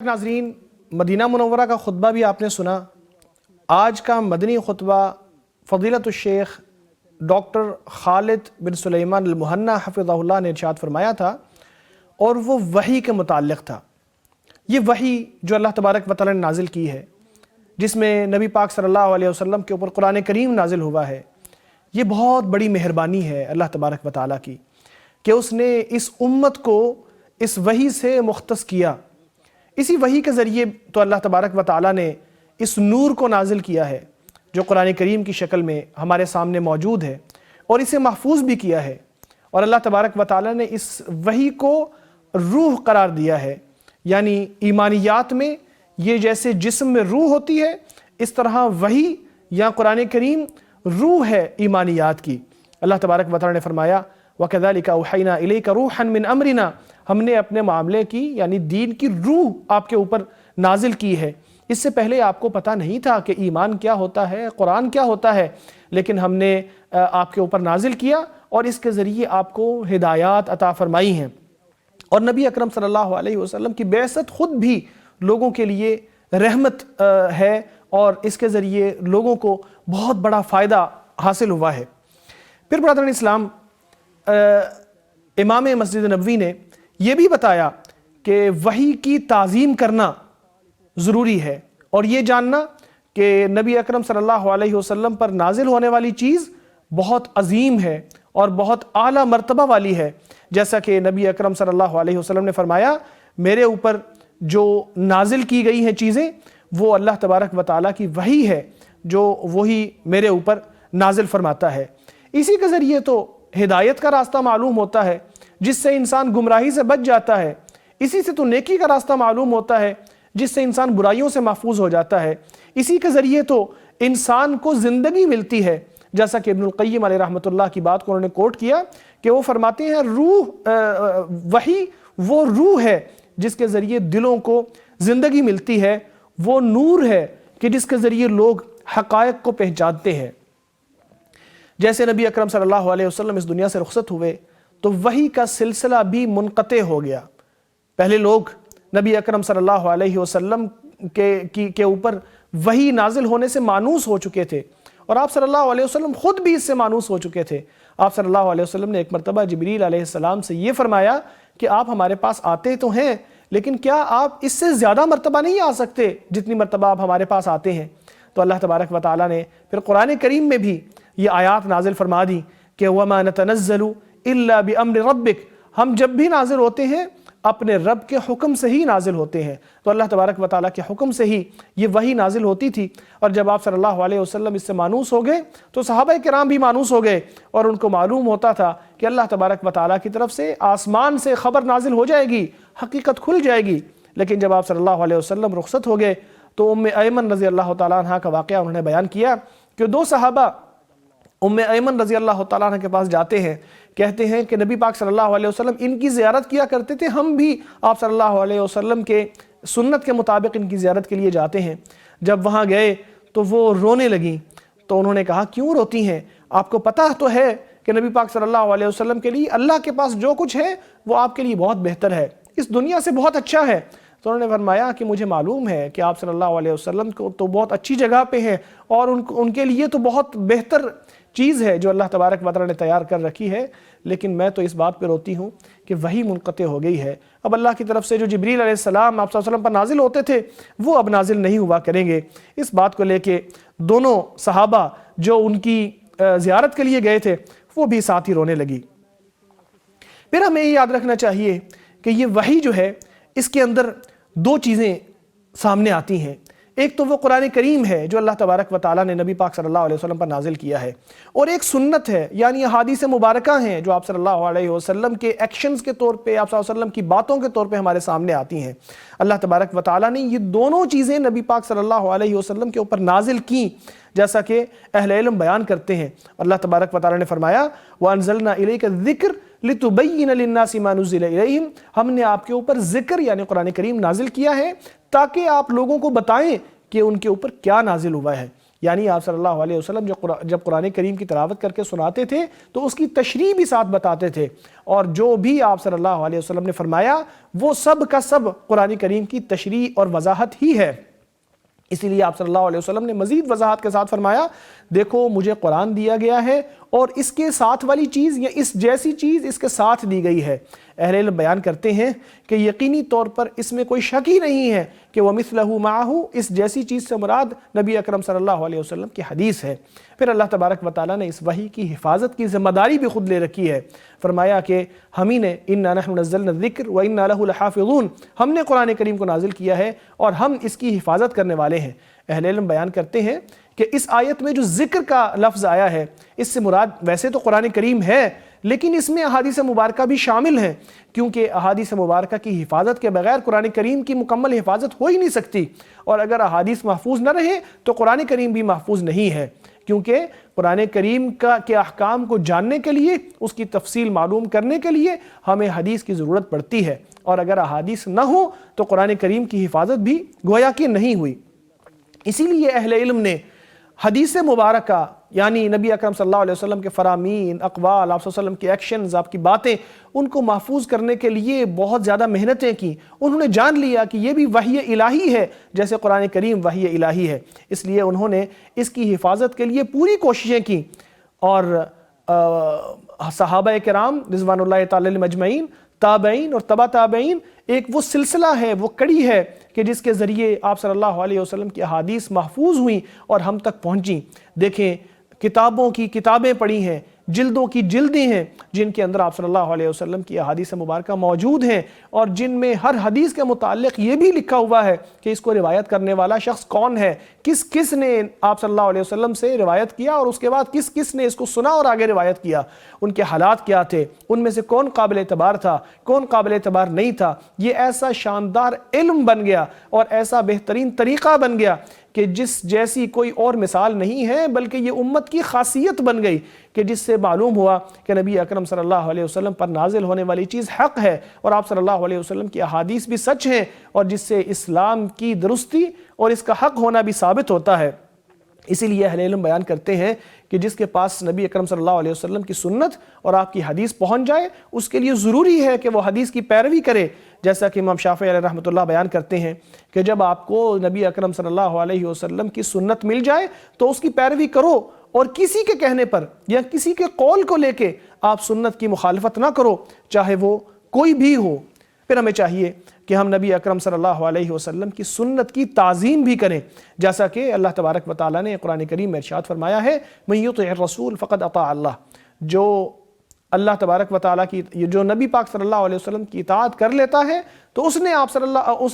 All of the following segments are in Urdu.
ناظرین، مدینہ منورہ کا خطبہ بھی آپ نے سنا۔ آج کا مدنی خطبہ فضیلت الشیخ ڈاکٹر خالد بن سلیمان المہنا حفظہ اللہ نے ارشاد فرمایا تھا، اور وہ وحی کے متعلق تھا۔ یہ وحی جو اللہ تبارک و تعالی نے نازل کی ہے، جس میں نبی پاک صلی اللہ علیہ وسلم کے اوپر قرآن کریم نازل ہوا ہے، یہ بہت بڑی مہربانی ہے اللہ تبارک و تعالی کی کہ اس نے اس امت کو اس وحی سے مختص کیا۔ اسی وحی کے ذریعے تو اللہ تبارک و تعالی نے اس نور کو نازل کیا ہے جو قرآن کریم کی شکل میں ہمارے سامنے موجود ہے، اور اسے محفوظ بھی کیا ہے۔ اور اللہ تبارک و تعالی نے اس وحی کو روح قرار دیا ہے، یعنی ایمانیات میں یہ جیسے جسم میں روح ہوتی ہے، اس طرح وحی یا قرآن کریم روح ہے ایمانیات کی۔ اللہ تبارک و تعالی نے فرمایا وَكَذَلِكَ أَوْحَيْنَا إِلَيْكَ رُوحًا مِّنْ أَمْرِنَا، ہم نے اپنے معاملے کی یعنی دین کی روح آپ کے اوپر نازل کی ہے۔ اس سے پہلے آپ کو پتہ نہیں تھا کہ ایمان کیا ہوتا ہے، قرآن کیا ہوتا ہے، لیکن ہم نے آپ کے اوپر نازل کیا اور اس کے ذریعے آپ کو ہدایات عطا فرمائی ہیں۔ اور نبی اکرم صلی اللہ علیہ وسلم کی بعثت خود بھی لوگوں کے لیے رحمت ہے، اور اس کے ذریعے لوگوں کو بہت بڑا فائدہ حاصل ہوا ہے۔ پھر برادران اسلام، امام مسجد نبوی نے یہ بھی بتایا کہ وحی کی تعظیم کرنا ضروری ہے، اور یہ جاننا کہ نبی اکرم صلی اللہ علیہ وسلم پر نازل ہونے والی چیز بہت عظیم ہے اور بہت اعلیٰ مرتبہ والی ہے۔ جیسا کہ نبی اکرم صلی اللہ علیہ وسلم نے فرمایا، میرے اوپر جو نازل کی گئی ہیں چیزیں وہ اللہ تبارک و تعالیٰ کی وحی ہے جو وہی میرے اوپر نازل فرماتا ہے۔ اسی کے ذریعے تو ہدایت کا راستہ معلوم ہوتا ہے جس سے انسان گمراہی سے بچ جاتا ہے، اسی سے تو نیکی کا راستہ معلوم ہوتا ہے جس سے انسان برائیوں سے محفوظ ہو جاتا ہے، اسی کے ذریعے تو انسان کو زندگی ملتی ہے۔ جیسا کہ ابن القیم علیہ رحمۃ اللہ کی بات کو انہوں نے کوٹ کیا کہ وہ فرماتے ہیں وحی وہ روح ہے جس کے ذریعے دلوں کو زندگی ملتی ہے، وہ نور ہے کہ جس کے ذریعے لوگ حقائق کو پہچانتے ہیں۔ جیسے نبی اکرم صلی اللہ علیہ وسلم اس دنیا سے رخصت ہوئے تو وحی کا سلسلہ بھی منقطع ہو گیا۔ پہلے لوگ نبی اکرم صلی اللہ علیہ وسلم کے اوپر وحی نازل ہونے سے مانوس ہو چکے تھے، اور آپ صلی اللہ علیہ وسلم خود بھی اس سے مانوس ہو چکے تھے۔ آپ صلی اللہ علیہ وسلم نے ایک مرتبہ جبریل علیہ السلام سے یہ فرمایا کہ آپ ہمارے پاس آتے تو ہیں، لیکن کیا آپ اس سے زیادہ مرتبہ نہیں آ سکتے جتنی مرتبہ آپ ہمارے پاس آتے ہیں؟ تو اللہ تبارک و تعالیٰ نے پھر قرآن کریم میں بھی یہ آیات نازل فرما دی کہ وَمَا نَتَنَزَّلُ إِلَّا بِأَمْرِ رَبِّكَ، ہم جب بھی نازل ہوتے ہیں اپنے رب کے حکم سے ہی نازل ہوتے ہیں۔ تو اللہ تبارک و تعالیٰ کے حکم سے ہی یہ وحی نازل ہوتی تھی، اور جب آپ صلی اللہ علیہ وسلم اس سے مانوس ہو گئے تو صحابہ کرام بھی مانوس ہو گئے، اور ان کو معلوم ہوتا تھا کہ اللہ تبارک و تعالیٰ کی طرف سے آسمان سے خبر نازل ہو جائے گی، حقیقت کھل جائے گی۔ لیکن جب آپ صلی اللہ علیہ وسلم رخصت ہو گئے تو ام ایمن رضی اللہ تعالیٰ عنہ کا واقعہ انہوں نے بیان کیا کہ دو صحابہ ام ایمن رضی اللہ تعالیٰ عنہ کے پاس جاتے ہیں، کہتے ہیں کہ نبی پاک صلی اللہ علیہ وسلم ان کی زیارت کیا کرتے تھے، ہم بھی آپ صلی اللہ علیہ وسلم کے سنت کے مطابق ان کی زیارت کے لیے جاتے ہیں۔ جب وہاں گئے تو وہ رونے لگیں، تو انہوں نے کہا کیوں روتی ہیں؟ آپ کو پتہ تو ہے کہ نبی پاک صلی اللہ علیہ وسلم کے لیے اللہ کے پاس جو کچھ ہے وہ آپ کے لیے بہت بہتر ہے، اس دنیا سے بہت اچھا ہے۔ تو انہوں نے فرمایا کہ مجھے معلوم ہے کہ آپ صلی اللہ علیہ وسلم کو تو بہت اچھی جگہ پہ ہیں، اور ان کے لیے تو بہت بہتر چیز ہے جو اللہ تبارک و تعالی نے تیار کر رکھی ہے، لیکن میں تو اس بات پہ روتی ہوں کہ وحی منقطع ہو گئی ہے۔ اب اللہ کی طرف سے جو جبریل علیہ السلام آپ صلی اللہ علیہ وسلم پر نازل ہوتے تھے وہ اب نازل نہیں ہوا کریں گے۔ اس بات کو لے کے دونوں صحابہ جو ان کی زیارت کے لیے گئے تھے وہ بھی ساتھ ہی رونے لگی۔ پھر ہمیں یہ یاد رکھنا چاہیے کہ یہ وحی جو ہے اس کے اندر دو چیزیں سامنے آتی ہیں۔ ایک تو وہ قرآن کریم ہے جو اللہ تبارک و تعالیٰ نے نبی پاک صلی اللہ علیہ وسلم پر نازل کیا ہے، اور ایک سنت ہے یعنی احادیث مبارکہ ہیں جو آپ صلی اللہ علیہ وسلم کے ایکشنز کے طور پہ، آپ صلی اللہ علیہ وسلم کی باتوں کے طور پہ ہمارے سامنے آتی ہیں۔ اللہ تبارک و تعالیٰ نے یہ دونوں چیزیں نبی پاک صلی اللہ علیہ وسلم کے اوپر نازل کی، جیسا کہ اہل علم بیان کرتے ہیں۔ اللہ تبارک و تعالیٰ نے فرمایا وَأَنزَلْنَا إِلَيْكَ الذِّكْرَ لِتُبَيِّنَ لِلنَّاسِ مَا نُزِّلَ إِلَيْهِمْ، ہم نے آپ کے اوپر ذکر یعنی قرآن کریم نازل کیا ہے تاکہ آپ لوگوں کو بتائیں کہ ان کے اوپر کیا نازل ہوا ہے۔ یعنی آپ صلی اللہ علیہ وسلم جب قرآن کریم کی تلاوت کر کے سناتے تھے تو اس کی تشریح بھی ساتھ بتاتے تھے، اور جو بھی آپ صلی اللہ علیہ وسلم نے فرمایا وہ سب کا سب قرآن کریم کی تشریح اور وضاحت ہی ہے۔ اسی لیے آپ صلی اللہ علیہ وسلم نے مزید وضاحت کے ساتھ فرمایا، دیکھو مجھے قرآن دیا گیا ہے اور اس کے ساتھ والی چیز یا اس جیسی چیز اس کے ساتھ دی گئی ہے۔ اہل علم بیان کرتے ہیں کہ یقینی طور پر اس میں کوئی شک ہی نہیں ہے کہ وَمِثْلَهُ مَعَهُ اس جیسی چیز سے مراد نبی اکرم صلی اللہ علیہ وسلم کی حدیث ہے۔ پھر اللہ تبارک و تعالیٰ نے اس وحی کی حفاظت کی ذمہ داری بھی خود لے رکھی ہے، فرمایا کہ ہم ہی نے اِنَّا نَحْنُ نَزَّلْنَا الذِّكْرَ وَإِنَّا لَهُ لَحَافِظُونَ، ہم نے قرآن کریم کو نازل کیا ہے اور ہم اس کی حفاظت کرنے والے ہیں۔ اہل علم بیان کرتے ہیں کہ اس آیت میں جو ذکر کا لفظ آیا ہے اس سے مراد ویسے تو قرآن کریم ہے، لیکن اس میں احادیث مبارکہ بھی شامل ہیں، کیونکہ احادیث مبارکہ کی حفاظت کے بغیر قرآن کریم کی مکمل حفاظت ہو ہی نہیں سکتی، اور اگر احادیث محفوظ نہ رہے تو قرآن کریم بھی محفوظ نہیں ہے، کیونکہ قرآن کریم کے احکام کو جاننے کے لیے، اس کی تفصیل معلوم کرنے کے لیے ہمیں حدیث کی ضرورت پڑتی ہے، اور اگر احادیث نہ ہو تو قرآن کریم کی حفاظت بھی گویا کہ نہیں ہوئی۔ اسی لیے اہل علم نے حدیث مبارکہ یعنی نبی اکرم صلی اللہ علیہ وسلم کے فرامین، اقوال، آپ صلی اللہ علیہ وسلم کے ایکشنز، آپ کی باتیں، ان کو محفوظ کرنے کے لیے بہت زیادہ محنتیں کی۔ انہوں نے جان لیا کہ یہ بھی وحی الہی ہے جیسے قرآن کریم وحی الہی ہے، اس لیے انہوں نے اس کی حفاظت کے لیے پوری کوششیں کی، اور صحابہ کرام رضوان اللہ تعالی علیہم اجمعین، تابعین اور تبع تابعین، ایک وہ سلسلہ ہے، وہ کڑی ہے کہ جس کے ذریعے آپ صلی اللہ علیہ وسلم کی احادیث محفوظ ہوئیں اور ہم تک پہنچیں۔ دیکھیں کتابوں کی کتابیں پڑھی ہیں، جلدوں کی جلدیں ہیں جن کے اندر آپ صلی اللہ علیہ وسلم کی احادیث مبارکہ موجود ہیں، اور جن میں ہر حدیث کے متعلق یہ بھی لکھا ہوا ہے کہ اس کو روایت کرنے والا شخص کون ہے، کس کس نے آپ صلی اللہ علیہ وسلم سے روایت کیا، اور اس کے بعد کس کس نے اس کو سنا اور آگے روایت کیا، ان کے حالات کیا تھے، ان میں سے کون قابل اعتبار تھا، کون قابل اعتبار نہیں تھا۔ یہ ایسا شاندار علم بن گیا اور ایسا بہترین طریقہ بن گیا کہ جس جیسی کوئی اور مثال نہیں ہے، بلکہ یہ امت کی خاصیت بن گئی کہ جس سے معلوم ہوا کہ نبی اکرم صلی اللہ علیہ وسلم پر نازل ہونے والی چیز حق ہے، اور آپ صلی اللہ علیہ وسلم کی احادیث بھی سچ ہیں، اور جس سے اسلام کی درستی اور اس کا حق ہونا بھی ثابت ہوتا ہے۔ اسی لیے اہل علم بیان کرتے ہیں کہ جس کے پاس نبی اکرم صلی اللہ علیہ وسلم کی سنت اور آپ کی حدیث پہنچ جائے، اس کے لیے ضروری ہے کہ وہ حدیث کی پیروی کرے، جیسا کہ امام شافعی علیہ رحمۃ اللہ بیان کرتے ہیں کہ جب آپ کو نبی اکرم صلی اللہ علیہ وسلم کی سنت مل جائے تو اس کی پیروی کرو، اور کسی کے کہنے پر یا کسی کے قول کو لے کے آپ سنت کی مخالفت نہ کرو، چاہے وہ کوئی بھی ہو۔ پھر ہمیں چاہیے کہ ہم نبی اکرم صلی اللہ علیہ وسلم کی سنت کی تعظیم بھی کریں، جیسا کہ اللہ تبارک و تعالیٰ نے قرآن کریم میں ارشاد فرمایا ہے مَن یُطِعِ الرَّسُولَ فَقَدْ اطاع اللہ، جو اللہ تبارک و تعالیٰ کی، جو نبی پاک صلی اللہ علیہ وسلم کی اطاعت کر لیتا ہے تو اس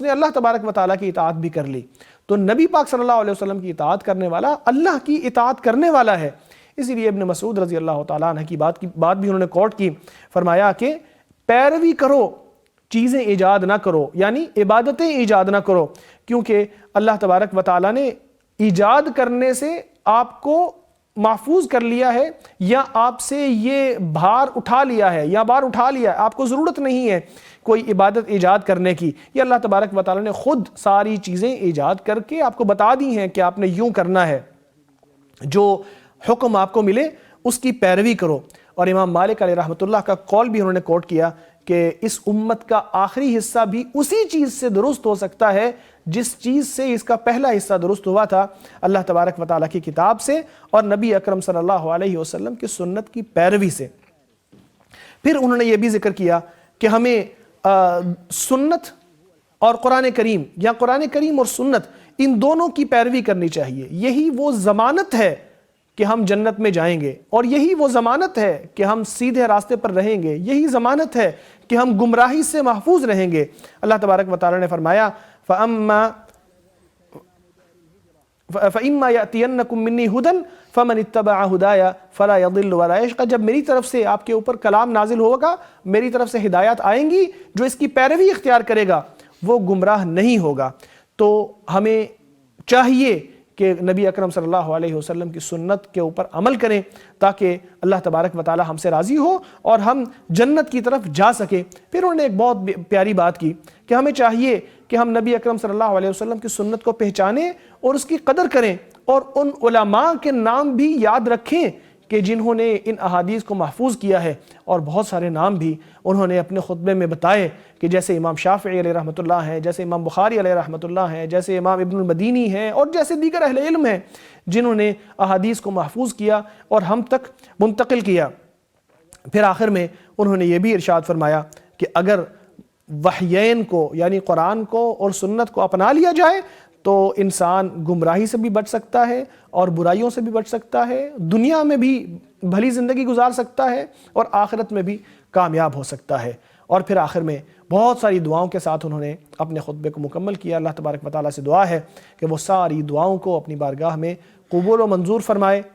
نے اللہ تبارک و تعالیٰ کی اطاعت بھی کر لی۔ تو نبی پاک صلی اللہ علیہ وسلم کی اطاعت کرنے والا اللہ کی اطاعت کرنے والا ہے۔ اسی لیے ابن مسعود رضی اللہ تعالیٰ عنہ کی بات بھی انہوں نے کوٹ کی، فرمایا کہ پیروی کرو، چیزیں ایجاد نہ کرو، یعنی عبادتیں ایجاد نہ کرو، کیونکہ اللہ تبارک و تعالیٰ نے ایجاد کرنے سے آپ کو محفوظ کر لیا ہے، یا آپ سے یہ بھار اٹھا لیا ہے، یا بار اٹھا لیا ہے، آپ کو ضرورت نہیں ہے کوئی عبادت ایجاد کرنے کی۔ یہ اللہ تبارک و تعالیٰ نے خود ساری چیزیں ایجاد کر کے آپ کو بتا دی ہیں کہ آپ نے یوں کرنا ہے، جو حکم آپ کو ملے اس کی پیروی کرو۔ اور امام مالک علیہ رحمۃ اللہ کا قول بھی انہوں نے کوٹ کیا کہ اس امت کا آخری حصہ بھی اسی چیز سے درست ہو سکتا ہے جس چیز سے اس کا پہلا حصہ درست ہوا تھا، اللہ تبارک و تعالیٰ کی کتاب سے اور نبی اکرم صلی اللہ علیہ وسلم کی سنت کی پیروی سے۔ پھر انہوں نے یہ بھی ذکر کیا کہ ہمیں سنت اور قرآن کریم، یا قرآن کریم اور سنت، ان دونوں کی پیروی کرنی چاہیے۔ یہی وہ ضمانت ہے کہ ہم جنت میں جائیں گے، اور یہی وہ ضمانت ہے کہ ہم سیدھے راستے پر رہیں گے، یہی ضمانت ہے کہ ہم گمراہی سے محفوظ رہیں گے۔ اللہ تبارک و تعالیٰ نے فرمایا فَإِمَّا يَأْتِيَنَّكُم مِّنِّي هُدًى فَمَنِ اتَّبَعَ هُدَايَ فَلَا يَضِلُّ وَلَا يَشْقَى، جب میری طرف سے آپ کے اوپر کلام نازل ہوگا، میری طرف سے ہدایات آئیں گی، جو اس کی پیروی اختیار کرے گا وہ گمراہ نہیں ہوگا۔ تو ہمیں چاہیے کہ نبی اکرم صلی اللہ علیہ وسلم کی سنت کے اوپر عمل کریں تاکہ اللہ تبارک و تعالی ہم سے راضی ہو اور ہم جنت کی طرف جا سکیں۔ پھر انہوں نے ایک بہت پیاری بات کی کہ کہ ہمیں چاہیے کہ ہم نبی اکرم صلی اللہ علیہ وسلم کی سنت کو پہچانیں اور اس کی قدر کریں، اور ان علماء کے نام بھی یاد رکھیں کہ جنہوں نے ان احادیث کو محفوظ کیا ہے، اور بہت سارے نام بھی انہوں نے اپنے خطبے میں بتائے کہ جیسے امام شافعی علیہ رحمۃ اللہ ہیں، جیسے امام بخاری علیہ رحمۃ اللہ ہیں، جیسے امام ابن المدینی ہیں، اور جیسے دیگر اہل علم ہیں جنہوں نے احادیث کو محفوظ کیا اور ہم تک منتقل کیا۔ پھر آخر میں انہوں نے یہ بھی ارشاد فرمایا کہ اگر وحیین کو یعنی قرآن کو اور سنت کو اپنا لیا جائے تو انسان گمراہی سے بھی بچ سکتا ہے اور برائیوں سے بھی بچ سکتا ہے، دنیا میں بھی بھلی زندگی گزار سکتا ہے اور آخرت میں بھی کامیاب ہو سکتا ہے۔ اور پھر آخر میں بہت ساری دعاؤں کے ساتھ انہوں نے اپنے خطبے کو مکمل کیا۔ اللہ تبارک و تعالیٰ سے دعا ہے کہ وہ ساری دعاؤں کو اپنی بارگاہ میں قبول و منظور فرمائے۔